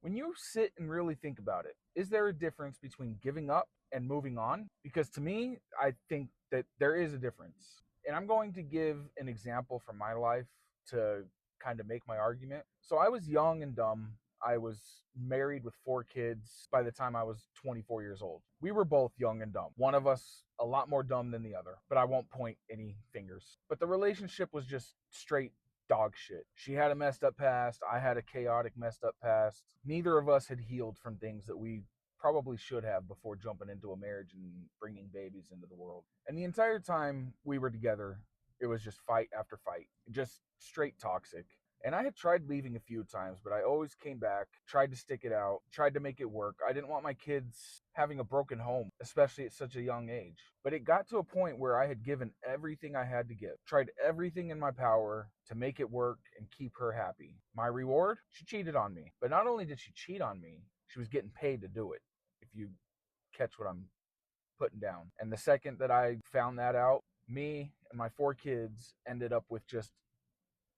When you sit and really think about it, is there a difference between giving up and moving on? Because to me, I think that there is a difference. And I'm going to give an example from my life to kind of make my argument. So I was young and dumb. I was married with 4 kids by the time I was 24 years old. We were both young and dumb. One of us a lot more dumb than the other, but I won't point any fingers. But the relationship was just straight dog shit. She had a messed up past. I had a chaotic, messed up past. Neither of us had healed from things that we probably should have before jumping into a marriage and bringing babies into the world. And the entire time we were together, it was just fight after fight, just straight toxic. And I had tried leaving a few times, but I always came back, tried to stick it out, tried to make it work. I didn't want my kids having a broken home, especially at such a young age. But it got to a point where I had given everything I had to give, tried everything in my power to make it work and keep her happy. My reward? She cheated on me. But not only did she cheat on me, she was getting paid to do it, if you catch what I'm putting down. And the second that I found that out, me and my 4 kids ended up with just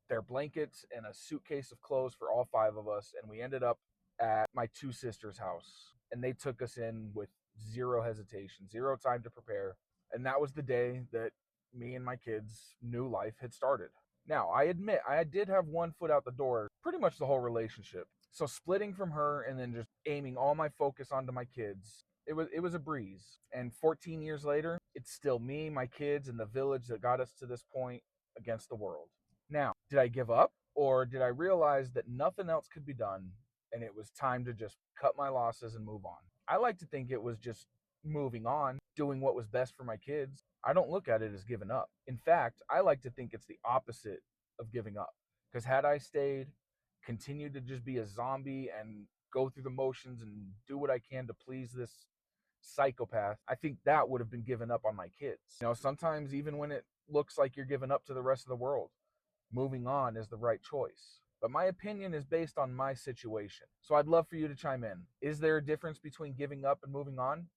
their blankets and a suitcase of clothes for all 5 of us. And we ended up at my 2 sisters' house. And they took us in with zero hesitation, zero time to prepare. And that was the day that me and my kids' new life had started. Now, I admit I did have one foot out the door pretty much the whole relationship. So splitting from her and then just aiming all my focus onto my kids, it was a breeze. And 14 years later, it's still me, my kids, and the village that got us to this point against the world. Now, did I give up or did I realize that nothing else could be done and it was time to just cut my losses and move on? I like to think it was just moving on, doing what was best for my kids. I don't look at it as giving up. In fact, I like to think it's the opposite of giving up. Because had I stayed, continued to just be a zombie and go through the motions and do what I can to please this psychopath, I think that would have been given up on my kids. Sometimes even when it looks like you're giving up to the rest of the world, moving on is the right choice. But my opinion is based on my situation. So I'd love for you to chime in. Is there a difference between giving up and moving on?